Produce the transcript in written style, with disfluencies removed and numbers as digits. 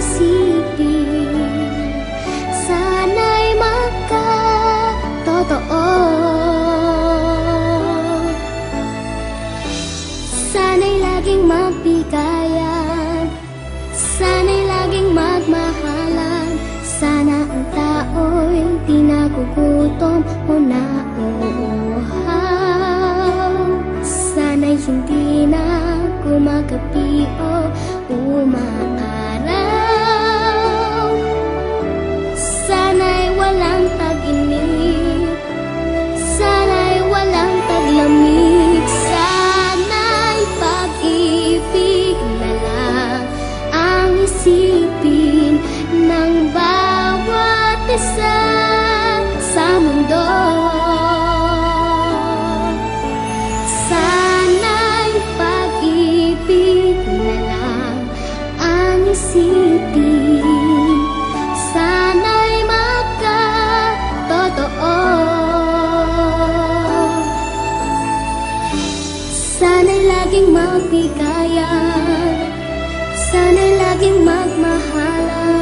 isipin, sana'y magkatotoo. Sana'y laging magbigayan, sana'y laging magmahalan. Sana ang tao'y di nagugutom o nauuhaw. Sana'y hindi na gumagabi o umaaraw. Sana'y walang tag-init, sana'y walang taglamig. Sana'y pag-ibig na lang ang isipin ng bawat isa sa mundo. Sana'y pag-ibig na lang ang isipin, sana'y magkatotoo. Sana'y laging magbigayan, sana'y laging magmahalan.